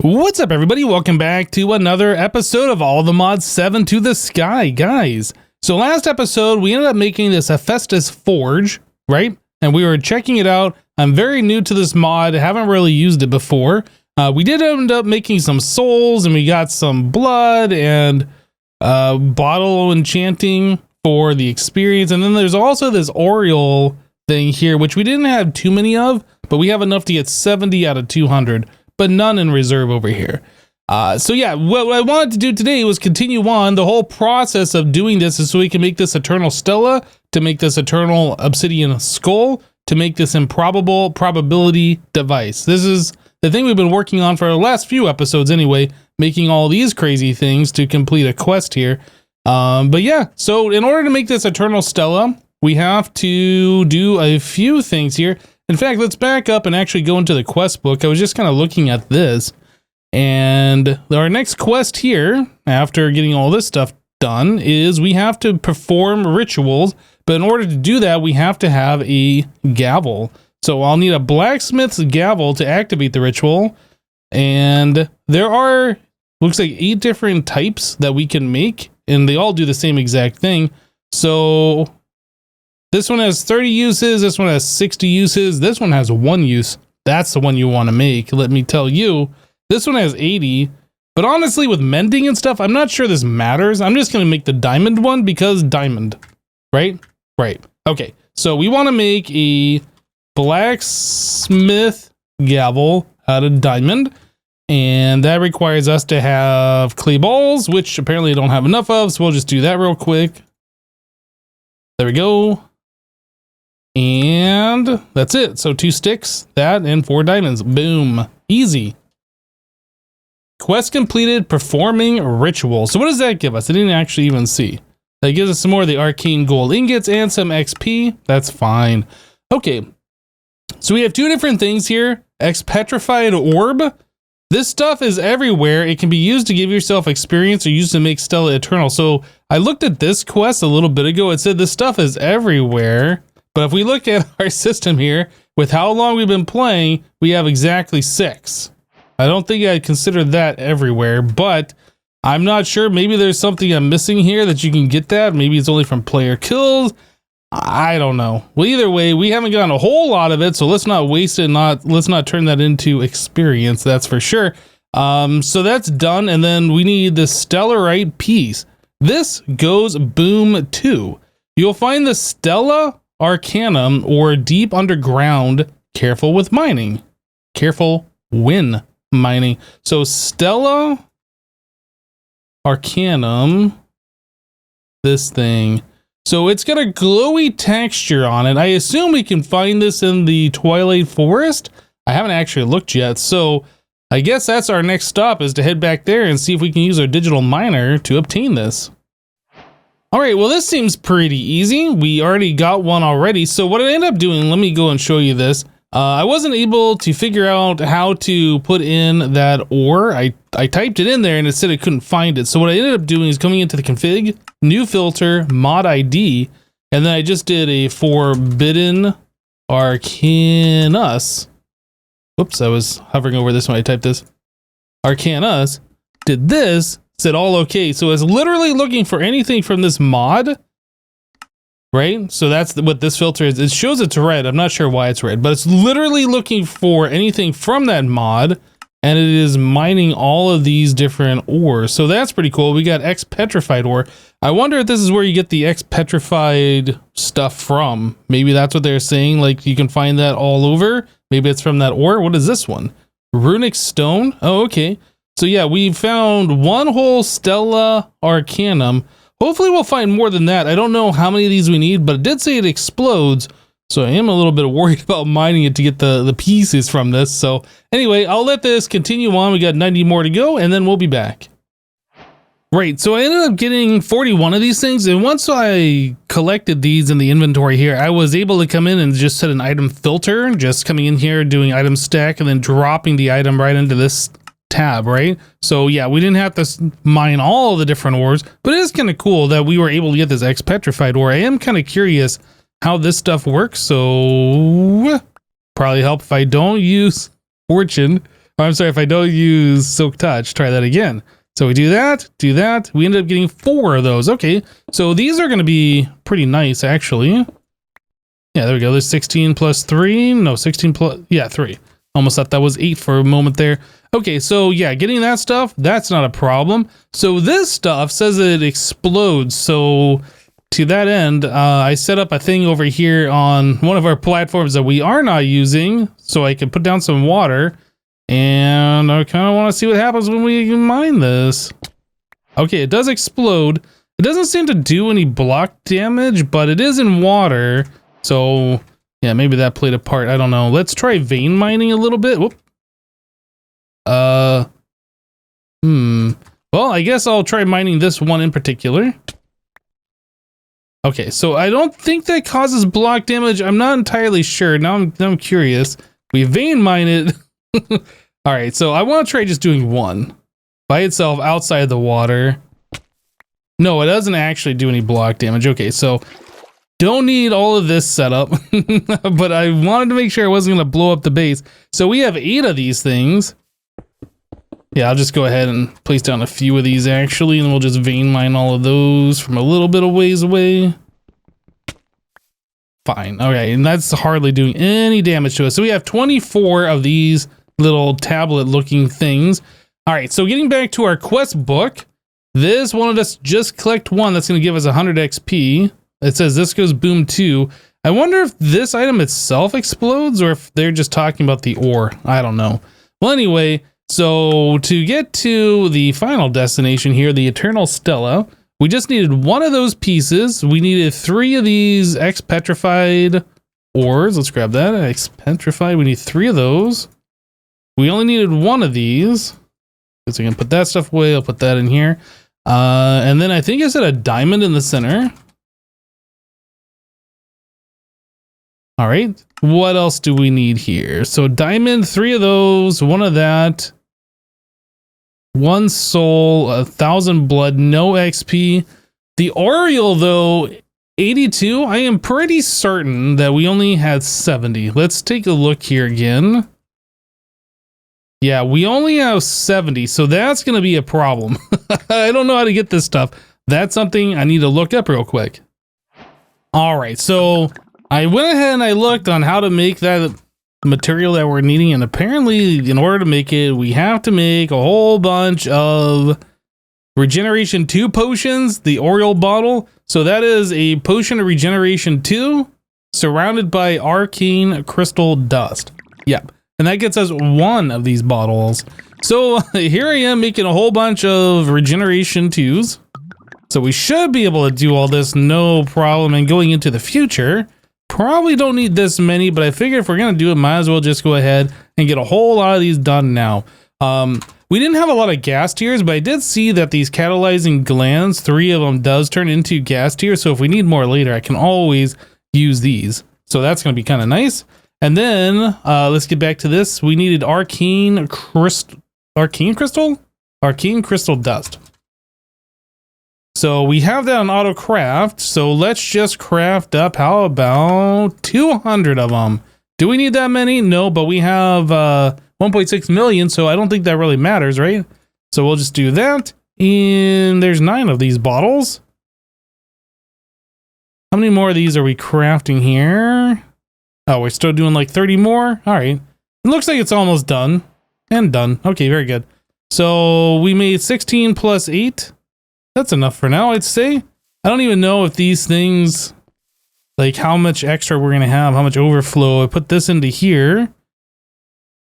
What's up, everybody? Welcome back to another episode of All the Mods 7 to the Sky, guys. So last episode, we ended up making this Hephaestus Forge, right? And we were checking it out. I'm very new to this mod, haven't really used it before. We did end up making some souls, and we got some blood and bottle enchanting for the experience. And then there's also this Oriole thing here, which we didn't have too many of, but we have enough to get 70 out of 200. But none in reserve over here. So yeah, what I wanted to do today was continue on. The whole process of doing this is so we can make this Eternal Stella, to make this Eternal Obsidian Skull, to make this Improbable Probability Device. This is the thing we've been working on for the last few episodes anyway, making all these crazy things to complete a quest here. But yeah, so in order to make this Eternal Stella, we have to do a few things here. In fact, let's back up and actually go into the quest book. I was just kind of looking at this, and our next quest here, after getting all this stuff done, is we have to perform rituals, but in order to do that, we have to have a gavel. So I'll need a blacksmith's gavel to activate the ritual, and there are, looks like 8 different types that we can make, and they all do the same exact thing. So this one has 30 uses, this one has 60 uses, this one has 1 use. That's the one you want to make, let me tell you. This one has 80, but honestly with mending and stuff, I'm not sure this matters. I'm just going to make the diamond one because diamond, right? Right. Okay, so we want to make a blacksmith gavel out of diamond, and that requires us to have clay balls, which apparently I don't have enough of, so we'll just do that real quick. There we go. And that's it. So 2 sticks, that, and 4 diamonds. Boom. Easy. Quest completed, performing ritual. So what does that give us? I didn't actually even see. That gives us some more of the arcane gold ingots and some XP. That's fine. Okay. So we have 2 different things here. Petrified orb. This stuff is everywhere. It can be used to give yourself experience or used to make Stella eternal. So I looked at this quest a little bit ago. It said this stuff is everywhere. But if we look at our system here, with how long we've been playing, we have exactly 6. I don't think I'd consider that everywhere, but I'm not sure. Maybe there's something I'm missing here that you can get that. Maybe it's only from player kills. I don't know. Well, either way, we haven't gotten a whole lot of it, so let's not waste it. Let's not turn that into experience. That's for sure. So that's done, and then we need the Stellarite piece. This goes boom 2. You'll find the Stella Arcanum, or deep underground. Careful with mining. Careful when mining. So Stella Arcanum, this thing. So it's got a glowy texture on it. I assume we can find this in the Twilight Forest. I haven't actually looked yet. So I guess that's our next stop, is to head back there and see if we can use our digital miner to obtain this. All right, well, this seems pretty easy. We already got one already. So what I ended up doing, let me go and show you this. I wasn't able to figure out how to put in that ore. I typed it in there and it said I couldn't find it. So what I ended up doing is coming into the config, new filter, mod ID, and then I just did a Forbidden Arcanus. Whoops, I was hovering over this when I typed this. Arcanus, did this, said all okay. So it's literally looking for anything from this mod, right? So that's what this filter is. It shows it's red. I'm not sure why it's red, but it's literally looking for anything from that mod, and it is mining all of these different ores. So that's pretty cool. We got Petrified ore. I wonder if this is where you get the Petrified stuff from. Maybe that's what they're saying. Like you can find that all over. Maybe it's from that ore. What is this one? Runic stone. Oh, okay. So yeah, we found 1 whole Stella Arcanum. Hopefully we'll find more than that. I don't know how many of these we need, but it did say it explodes. So I am a little bit worried about mining it to get the pieces from this. So anyway, I'll let this continue on. We got 90 more to go, and then we'll be back. Right, so I ended up getting 41 of these things, and once I collected these in the inventory here, I was able to come in and just set an item filter, just coming in here, doing item stack, and then dropping the item right into this tab, right? So yeah, we didn't have to mine all the different ores, but it is kind of cool that we were able to get this Petrified ore. I am kind of curious how this stuff works, so probably help if I don't use fortune. I'm sorry, if I don't use Silk Touch, try that again. So we do that, we ended up getting 4 of those. Okay, so these are going to be pretty nice, actually. Yeah, there we go. There's 16 plus 3. No, 16 plus, yeah, 3. Almost thought that was 8 for a moment there. Okay, so yeah, getting that stuff, that's not a problem. So this stuff says it explodes. So to that end, I set up a thing over here on one of our platforms that we are not using, so I can put down some water. And I kind of want to see what happens when we mine this. Okay, it does explode. It doesn't seem to do any block damage, but it is in water. So, yeah, maybe that played a part. I don't know. Let's try vein mining a little bit. Whoop. Well, I guess I'll try mining this one in particular. Okay, so I don't think that causes block damage. I'm not entirely sure. Now I'm curious. We vein mine it. All right, so I want to try just doing one by itself outside the water. No, it doesn't actually do any block damage. Okay, so don't need all of this setup, but I wanted to make sure I wasn't going to blow up the base. So we have 8 of these things. Yeah, I'll just go ahead and place down a few of these actually, and we'll just vein mine all of those from a little bit of ways away. Fine. Okay, and that's hardly doing any damage to us. So we have 24 of these little tablet looking things. All right, so getting back to our quest book, this wanted us just collect 1. That's going to give us 100 XP. It says this goes boom 2. I wonder if this item itself explodes or if they're just talking about the ore. I don't know. Well, anyway, so to get to the final destination here, the Eternal Stella, we just needed 1 of those pieces. We needed 3 of these X-petrified ores. Let's grab that. X-petrified. We need 3 of those. We only needed 1 of these. So we can put that stuff away. I'll put that in here. And then I think I said a diamond in the center. All right. What else do we need here? So diamond, 3 of those, 1 of that, 1 soul, 1,000 blood, no XP. The Oriole though, 82. I am pretty certain that we only had 70. Let's take a look here again. Yeah, we only have 70, so that's going to be a problem. I don't know how to get this stuff. That's something I need to look up real quick. All right, so I went ahead and I looked on how to make that material that we're needing, and apparently in order to make it, we have to make a whole bunch of Regeneration 2 potions, the Oriole bottle. So that is a potion of Regeneration 2 surrounded by arcane crystal dust. Yep. And that gets us 1 of these bottles. So here I am making a whole bunch of Regeneration 2s. So we should be able to do all this no problem. And going into the future, probably don't need this many, but I figure if we're going to do it, might as well just go ahead and get a whole lot of these done now. We didn't have a lot of gas tiers, but I did see that these catalyzing glands, 3 of them does turn into gas tiers. So if we need more later, I can always use these. So that's going to be kind of nice. And then let's get back to this. We needed arcane crystal dust. So we have that on auto craft. So let's just craft up. How about 200 of them? Do we need that many? No, but we have 1.6 million. So I don't think that really matters, right? So we'll just do that. And there's 9 of these bottles. How many more of these are we crafting here? Oh, we're still doing like 30 more? All right. It looks like it's almost done. And done. Okay, very good. So we made 16 plus 8. That's enough for now, I'd say. I don't even know if these things, like how much extra we're going to have, how much overflow. I put this into here.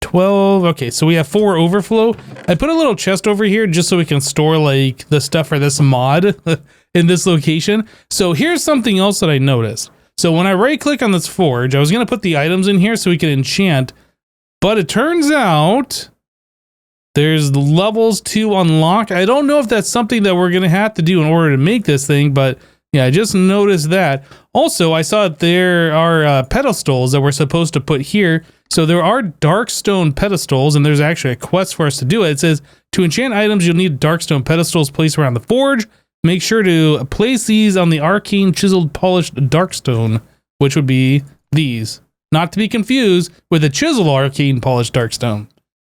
12. Okay, so we have 4 overflow. I put a little chest over here just so we can store like the stuff for this mod in this location. So here's something else that I noticed. So when I right click on this forge, I was going to put the items in here so we can enchant, but it turns out there's levels to unlock. I don't know if that's something that we're going to have to do in order to make this thing, but yeah, I just noticed that. Also, I saw that there are pedestals that we're supposed to put here. So there are darkstone pedestals, and there's actually a quest for us to do it. It says, to enchant items, you'll need darkstone pedestals placed around the forge. Make sure to place these on the arcane chiseled polished darkstone, which would be these. Not to be confused with the chiseled arcane polished darkstone.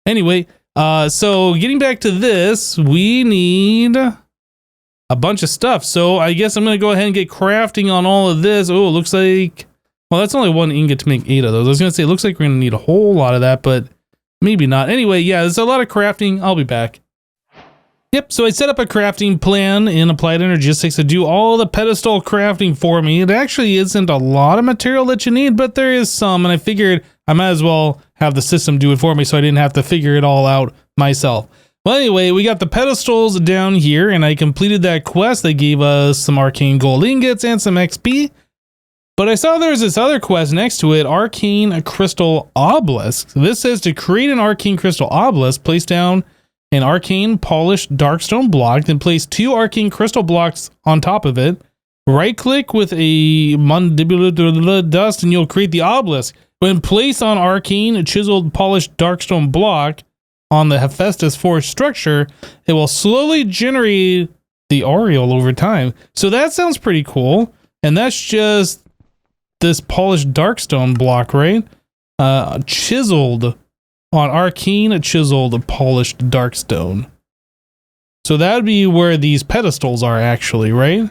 Anyway, so getting back to this, we need a bunch of stuff. So I guess I'm going to go ahead and get crafting on all of this. Oh, it looks like, well, that's only 1 ingot to make 8 of those. I was going to say, it looks like we're going to need a whole lot of that, but maybe not. Anyway, yeah, there's a lot of crafting. I'll be back. Yep, so I set up a crafting plan in Applied Energistics to do all the pedestal crafting for me. It actually isn't a lot of material that you need, but there is some, and I figured I might as well have the system do it for me so I didn't have to figure it all out myself. Well, anyway, we got the pedestals down here, and I completed that quest. They gave us some arcane gold ingots and some XP. But I saw there's this other quest next to it, Arcane Crystal Obelisk. This says to create an Arcane Crystal Obelisk, place down an arcane polished darkstone block, then place 2 arcane crystal blocks on top of it. Right click with a mandibular dust and you'll create the obelisk. When placed on arcane chiseled polished darkstone block on the Hephaestus forge structure, it will slowly generate the aureole over time. So that sounds pretty cool. And that's just this polished darkstone block, right? Chiseled on arcane chiseled polished darkstone. So that would be where these pedestals are actually, right?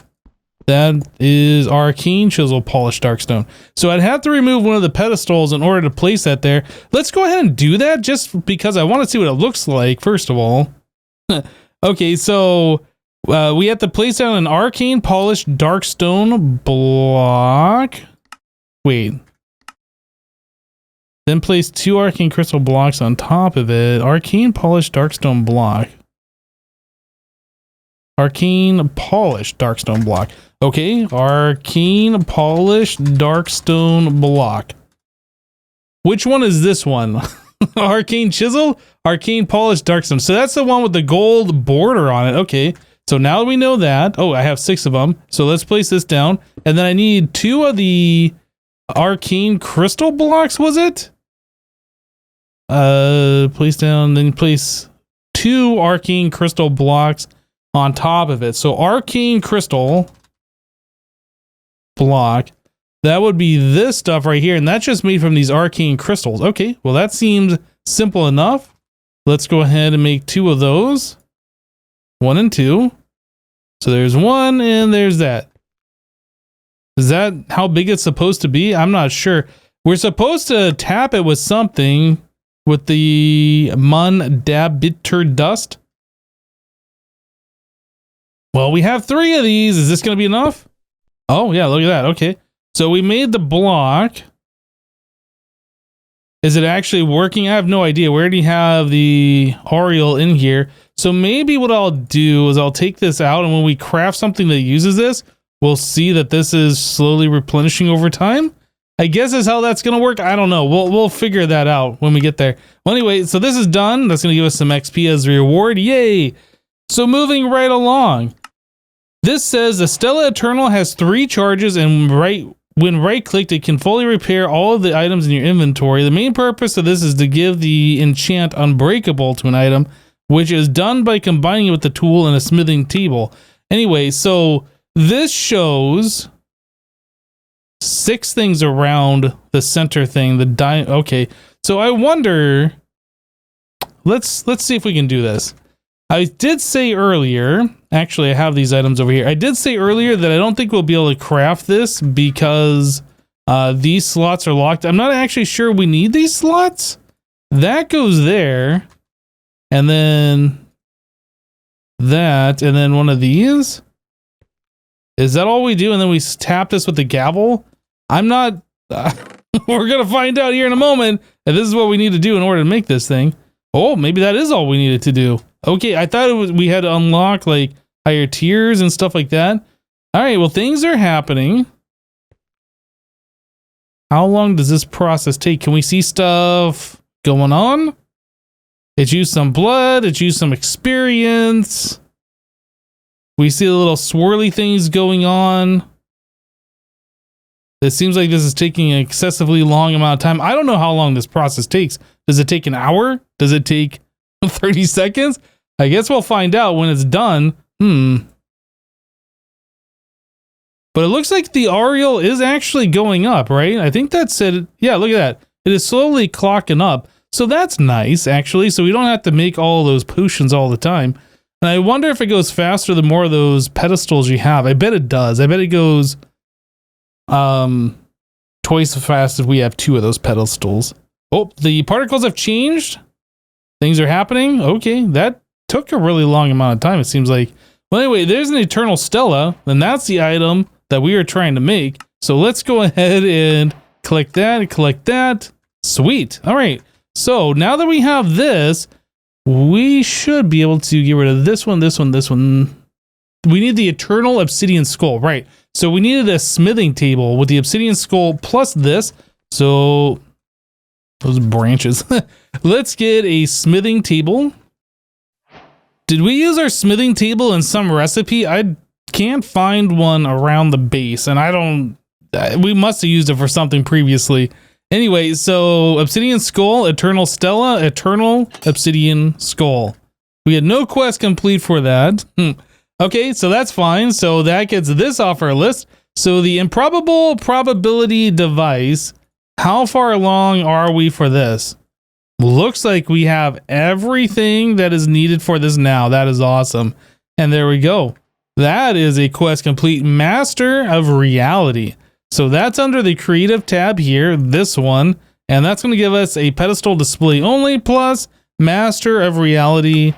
That is arcane chisel polished darkstone. So I'd have to remove one of the pedestals in order to place that there. Let's go ahead and do that just because I want to see what it looks like, first of all. Okay, so we have to place down an arcane polished darkstone block. Wait. Then place 2 arcane crystal blocks on top of it. Arcane polished darkstone block. Arcane polished darkstone block. Okay, arcane polished darkstone block. Which one is this one? Arcane chisel? Arcane polished darkstone. So that's the one with the gold border on it. Okay, so now that we know that. Oh, I have 6 of them. So let's place this down. And then I need 2 of the arcane crystal blocks, was it? Place down, then place 2 arcane crystal blocks on top of it. So arcane crystal block, that would be this stuff right here, and that's just made from these arcane crystals. Okay, well that seems simple enough. Let's go ahead and make 2 of those. 1 and 2. So there's 1 and there's that. Is that how big it's supposed to be? I'm not sure. We're supposed to tap it with something, with the MODPACK dust. Well, we have 3 of these. Is this going to be enough? Oh, yeah, look at that. Okay. So we made the block. Is it actually working? I have no idea. We already have the aureole in here. So maybe what I'll do is I'll take this out, and when we craft something that uses this, we'll see that this is slowly replenishing over time. I guess is how that's going to work. I don't know. We'll figure that out when we get there. Well, anyway, so this is done. That's going to give us some XP as a reward. Yay. So moving right along. This says the Stella Eternal has 3 charges, and when right-clicked, it can fully repair all of the items in your inventory. The main purpose of this is to give the enchant Unbreakable to an item, which is done by combining it with the tool and a smithing table. Anyway, so this shows 6 things around the center thing. Okay, so I wonder. Let's see if we can do this. I did say earlier. Actually, I have these items over here. I did say earlier that I don't think we'll be able to craft this because these slots are locked. I'm not actually sure we need these slots. That goes there, and then that, and then one of these. Is that all we do? And then we tap this with the gavel? I'm not... we're going to find out here in a moment if this is what we need to do in order to make this thing. Oh, maybe that is all we needed to do. Okay, I thought it was we had to unlock like higher tiers and stuff like that. All right, well, things are happening. How long does this process take? Can we see stuff going on? It's used some blood. It's used some experience. We see the little swirly things going on. It seems like this is taking an excessively long amount of time. I don't know how long this process takes. Does it take an hour? Does it take 30 seconds? I guess we'll find out when it's done. But it looks like the aureole is actually going up, right? I think that said, yeah, look at that. It is slowly clocking up. So that's nice, actually. So we don't have to make all those potions all the time. And I wonder if it goes faster the more of those pedestals you have. I bet it does. I bet it goes twice as fast if we have 2 of those pedestals. Oh, the particles have changed. Things are happening. Okay, that took a really long amount of time, it seems like. Well, anyway, there's an Eternal Stella, and that's the item that we are trying to make. So let's go ahead and collect that and collect that. Sweet. All right. So now that we have this, we should be able to get rid of this one, this one, this one. We need the Eternal Obsidian Skull, right? So we needed a smithing table with the Obsidian Skull plus this. So those branches. Let's get a smithing table. Did we use our smithing table in some recipe? I can't find one around the base, and we must have used it for something previously. Anyway, so Obsidian Skull, Eternal Stella, Eternal Obsidian Skull. We had no quest complete for that. Okay, so that's fine. So that gets this off our list. So the Improbable Probability Device, how far along are we for this? Looks like we have everything that is needed for this now. That is awesome. And there we go. That is a quest complete, Master of Reality. So that's under the creative tab here, this one. And that's going to give us a pedestal display only plus Master of Reality.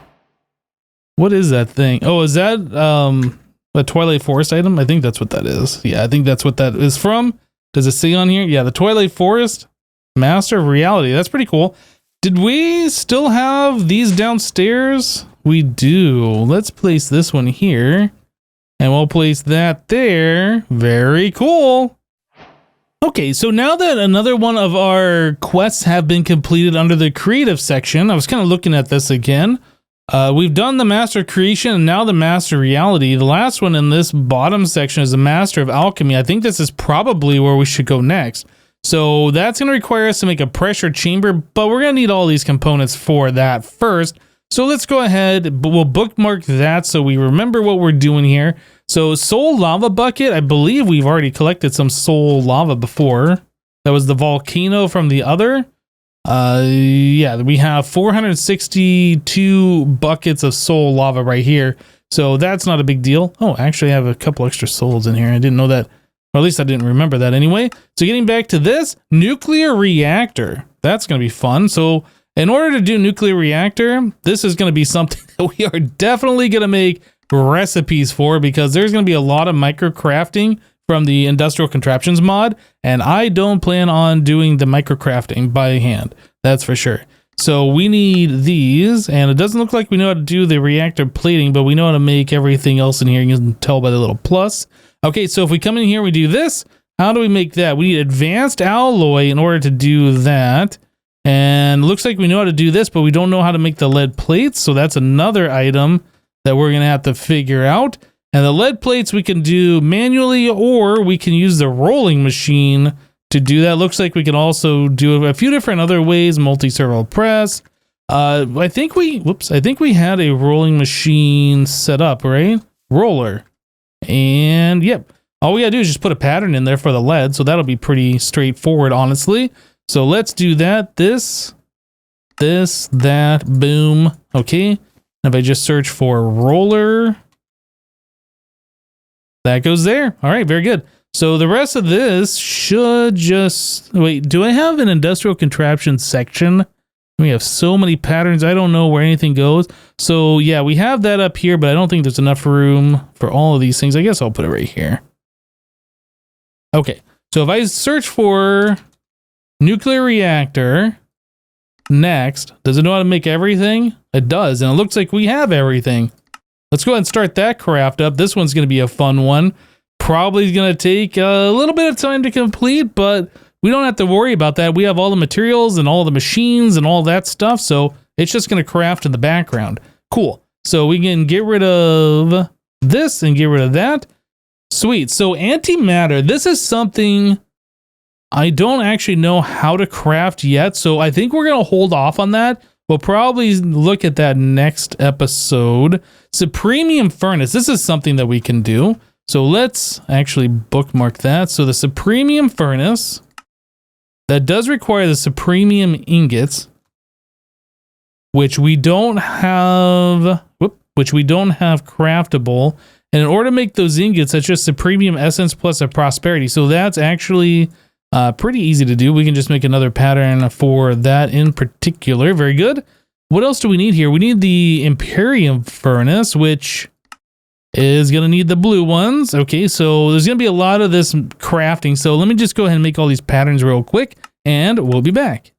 What is that thing? Oh, is that a Twilight Forest item? I think that's what that is. Yeah, I think that's what that is from. Does it say on here? Yeah, the Twilight Forest Master of Reality. That's pretty cool. Did we still have these downstairs? We do. Let's place this one here. And we'll place that there. Very cool. Okay, so now that another one of our quests have been completed under the creative section, I was kind of looking at this again. We've done the Master of Creation and now the Master of Reality. The last one in this bottom section is the Master of Alchemy. I think this is probably where we should go next. So that's going to require us to make a pressure chamber, but we're going to need all these components for that first. So let's go ahead, we'll bookmark that so we remember what we're doing here. So Soul Lava Bucket, I believe we've already collected some Soul Lava before. That was the volcano from the other. Yeah, we have 462 buckets of Soul Lava right here. So that's not a big deal. Oh, actually I have a couple extra souls in here. I didn't know that. Or at least I didn't remember that anyway. So getting back to this, nuclear reactor. That's going to be fun. So in order to do nuclear reactor, this is going to be something that we are definitely going to make recipes for, because there's going to be a lot of micro crafting from the industrial contraptions mod. And I don't plan on doing the micro crafting by hand. That's for sure. So we need these, and it doesn't look like we know how to do the reactor plating, but we know how to make everything else in here. You can tell by the little plus. Okay, so if we come in here, we do this. How do we make that? We need advanced alloy in order to do that. And looks like we know how to do this, but we don't know how to make the lead plates. So that's another item that we're going to have to figure out. And the lead plates we can do manually, or we can use the rolling machine to do that. Looks like we can also do a few different other ways, multi-servo press. I think we had a rolling machine set up, right? Roller. And yep, all we gotta do is just put a pattern in there for the lead, so that'll be pretty straightforward, honestly. So let's do that. This, that, boom. Okay, and if I just search for roller, that goes there. All right, very good. So the rest of this should just wait. Do I have an industrial contraption section? We have so many patterns, I don't know where anything goes. So yeah, we have that up here, but I don't think there's enough room for all of these things. I guess I'll put it right here. Okay, so if I search for nuclear reactor, next, does it know how to make everything? It does, and it looks like we have everything. Let's go ahead and start that craft up. This one's gonna be a fun one. Probably gonna take a little bit of time to complete, but we don't have to worry about that. We have all the materials and all the machines and all that stuff, so it's just going to craft in the background. Cool. So we can get rid of this and get rid of that. Sweet. So antimatter, this is something I don't actually know how to craft yet, so I think we're going to hold off on that. We'll probably look at that next episode. Supremium Furnace, this is something that we can do. So let's actually bookmark that. So the Supremium Furnace, that does require the Supremium ingots. which we don't have, craftable. And in order to make those ingots, that's just a premium essence plus a prosperity. So that's actually pretty easy to do. We can just make another pattern for that in particular. Very good. What else do we need here? We need the Imperium furnace, which is going to need the blue ones. Okay, so there's going to be a lot of this crafting. So let me just go ahead and make all these patterns real quick, and we'll be back.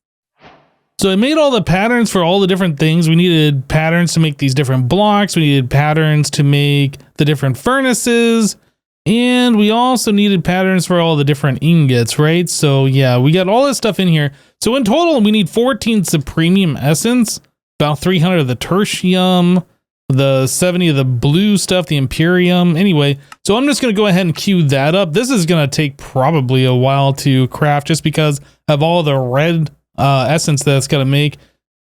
So I made all the patterns for all the different things. We needed patterns to make these different blocks. We needed patterns to make the different furnaces. And we also needed patterns for all the different ingots, right? So yeah, we got all this stuff in here. So in total, we need 14 Supremium Essence, about 300 of the Tertium, the 70 of the blue stuff, the Imperium. Anyway, so I'm just going to go ahead and queue that up. This is going to take probably a while to craft just because of all the red essence that's got to make.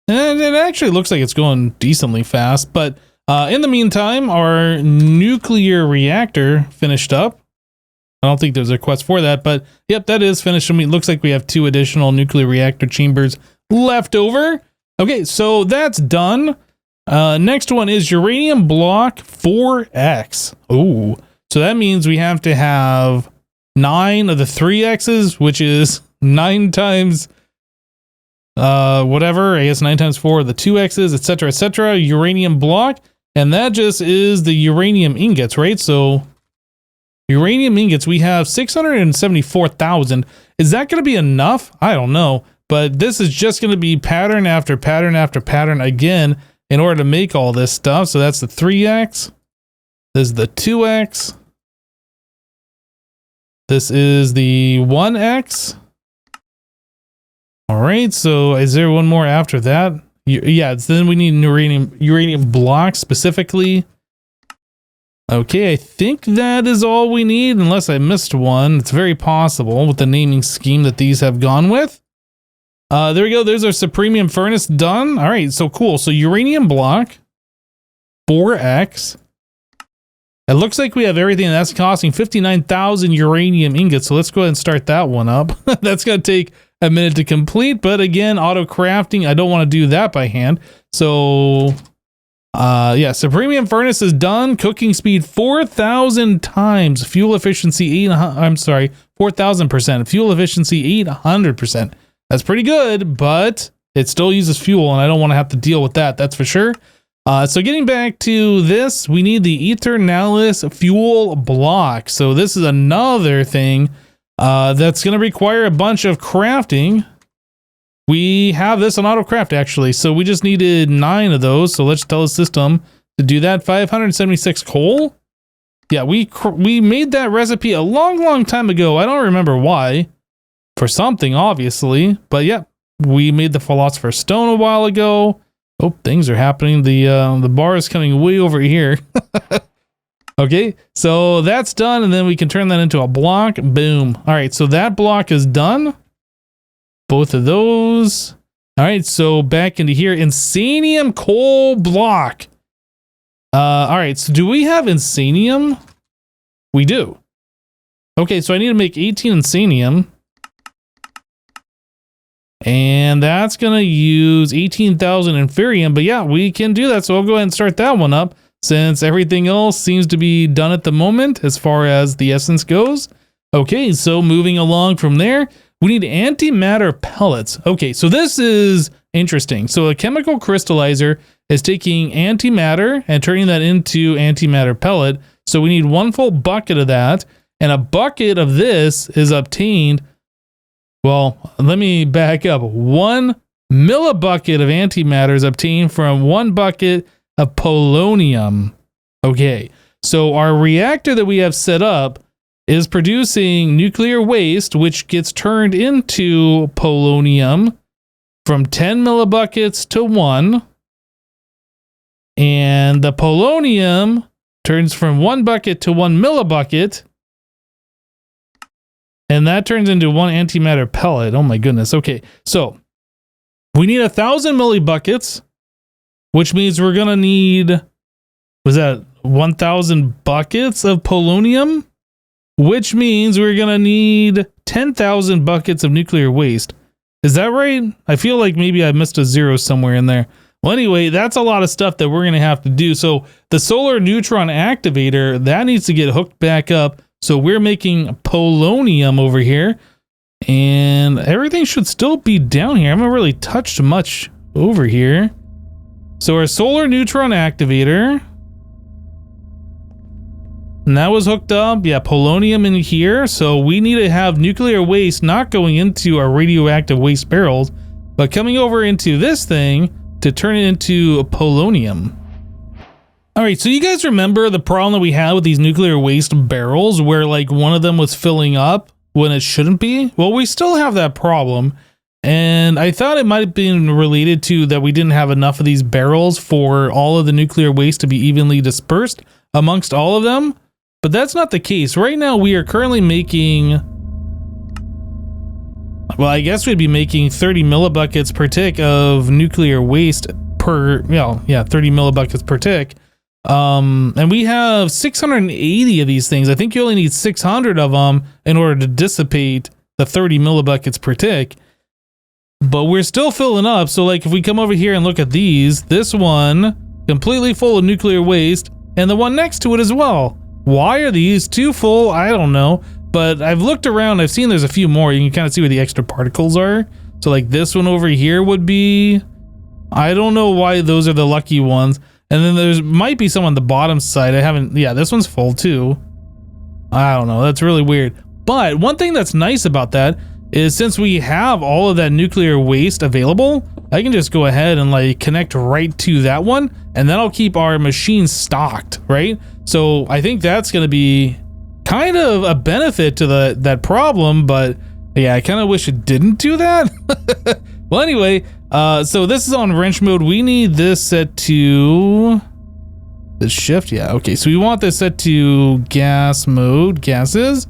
And it actually looks like it's going decently fast. But in the meantime, our nuclear reactor finished up. I don't think there's a quest for that, but yep, that is finished. I mean, it looks like we have 2 additional nuclear reactor chambers left over. Okay, so that's done. Next one is uranium block 4X. Oh, so that means we have to have 9 of the 3X's, which is 9 times whatever, I guess 9 times 4 of the 2X's, etc., uranium block. And that just is the uranium ingots, right? So uranium ingots, we have 674,000. Is that going to be enough? I don't know. But this is just going to be pattern after pattern after pattern again in order to make all this stuff. So that's the 3X. This is the 2X. This is the 1X. All right. So is there one more after that? Yeah. Then we need uranium blocks specifically. Okay. I think that is all we need unless I missed one. It's very possible with the naming scheme that these have gone with. There we go. There's our Supremium furnace done. All right, so cool. So uranium block, 4X. It looks like we have everything that's costing 59,000 uranium ingots. So let's go ahead and start that one up. That's going to take a minute to complete. But again, auto crafting, I don't want to do that by hand. So yeah, Supremium furnace is done. Cooking speed 4,000 times. Fuel efficiency 4,000%. Fuel efficiency 800%. That's pretty good, but it still uses fuel, and I don't want to have to deal with that. That's for sure. So getting back to this, we need the Eternalis fuel block. So this is another thing that's going to require a bunch of crafting. We have this on auto craft actually, so we just needed 9 of those. So let's tell the system to do that. 576 coal. Yeah, we made that recipe a long time ago. I don't remember why. For something, obviously, but yeah, we made the Philosopher's Stone a while ago. Oh, things are happening. The bar is coming way over here. Okay, so that's done, and then we can turn that into a block. Boom. All right, so that block is done. Both of those. All right, so back into here, Insanium coal block. All right, so do we have Insanium? We do. Okay, so I need to make 18 Insanium. And that's going to use 18,000 Inferium. But yeah, we can do that. So I'll go ahead and start that one up since everything else seems to be done at the moment as far as the essence goes. Okay, so moving along from there, we need antimatter pellets. Okay, so this is interesting. So a chemical crystallizer is taking antimatter and turning that into antimatter pellet. So we need 1 full bucket of that. And a bucket of this is obtained. Well, let me back up. 1 millibucket of antimatter is obtained from 1 bucket of polonium. Okay, so our reactor that we have set up is producing nuclear waste, which gets turned into polonium from 10 millibuckets to 1. And the polonium turns from 1 bucket to 1 millibucket. And that turns into 1 antimatter pellet. Oh my goodness. Okay, so we need 1,000 millibuckets, which means we're gonna need, was that 1,000 buckets of polonium? Which means we're gonna need 10,000 buckets of nuclear waste. Is that right? I feel like maybe I missed a 0 somewhere in there. Well, anyway, that's a lot of stuff that we're going to have to do. So the solar neutron activator, that needs to get hooked back up. So we're making polonium over here. And everything should still be down here. I haven't really touched much over here. So our solar neutron activator. And that was hooked up. Yeah, polonium in here. So we need to have nuclear waste not going into our radioactive waste barrels, but coming over into this thing to turn it into polonium. All right, so you guys remember the problem that we had with these nuclear waste barrels where like one of them was filling up when it shouldn't be? Well, we still have that problem. And I thought it might have been related to that we didn't have enough of these barrels for all of the nuclear waste to be evenly dispersed amongst all of them. But that's not the case. Right now, we are currently making... Well, I guess we'd be making 30 millibuckets per tick of nuclear waste per, 30 millibuckets per tick. And we have 680 of these things. I think you only need 600 of them in order to dissipate the 30 millibuckets per tick. But we're still filling up. So like if we come over here and look at these, this one completely full of nuclear waste and the one next to it as well. Why are these two full? I don't know. But I've looked around, I've seen there's a few more. You can kind of see where the extra particles are. So like this one over here would be, I don't know why those are the lucky ones. And then there's might be some on the bottom side. I haven't, yeah, this one's full too. I don't know, that's really weird. But one thing that's nice about that is since we have all of that nuclear waste available, I can just go ahead and like connect right to that one. And that'll keep our machine stocked, right? So I think that's gonna be kind of a benefit to that problem, but yeah, I kind of wish it didn't do that. Well, anyway, so this is on wrench mode. We need this set to the shift. Yeah, okay. So we want this set to gas mode, gases,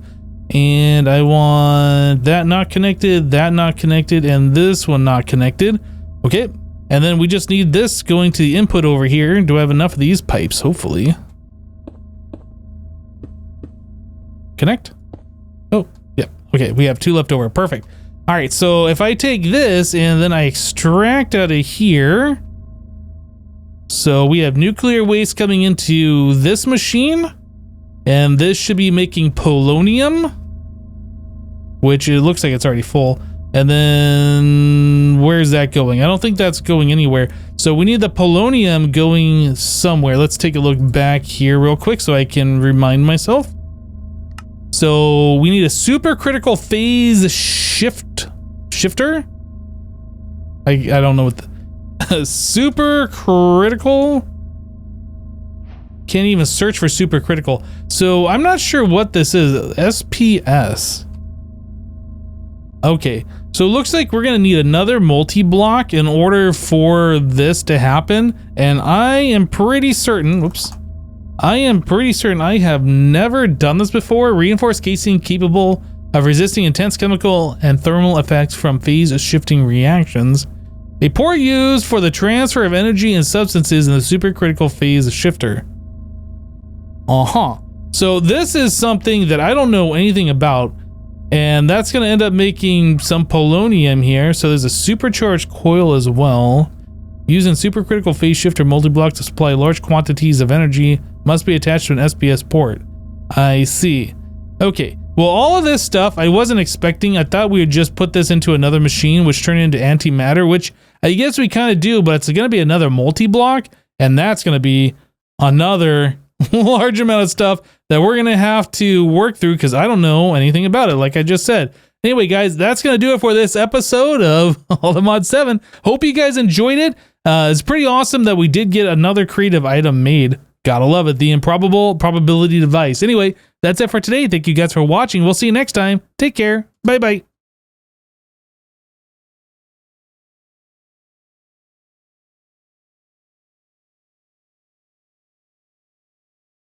and I want that not connected, and this one not connected. Okay, and then we just need this going to the input over here. Do I have enough of these pipes? Hopefully. Connect. Oh, yeah. Okay, we have 2 left over. Perfect. All right, so if I take this and then I extract out of here, so we have nuclear waste coming into this machine, and this should be making polonium, which it looks like it's already full. And then where's that going? I don't think that's going anywhere. So we need the polonium going somewhere. Let's take a look back here real quick so I can remind myself. So we need a supercritical phase shifter. I don't know what the supercritical. Can't even search for supercritical. So I'm not sure what this is. SPS. Okay, so it looks like we're gonna need another multi-block in order for this to happen. And I am pretty certain, I have never done this before. Reinforced casing capable of resisting intense chemical and thermal effects from phase shifting reactions. A port used for the transfer of energy and substances in the supercritical phase shifter. So this is something that I don't know anything about, and that's going to end up making some polonium here. So there's a supercharged coil as well. Using supercritical phase shifter multi-block to supply large quantities of energy must be attached to an SPS port. I see. Okay. Well, all of this stuff I wasn't expecting. I thought we would just put this into another machine, which turned into antimatter, which I guess we kind of do, but it's going to be another multi-block, and that's going to be another large amount of stuff that we're going to have to work through because I don't know anything about it, like I just said. Anyway, guys, that's going to do it for this episode of All the Mod 7. Hope you guys enjoyed it. It's pretty awesome that we did get another creative item made. Gotta love it. The Improbable Probability Device. Anyway, that's it for today. Thank you guys for watching. We'll see you next time. Take care. Bye-bye.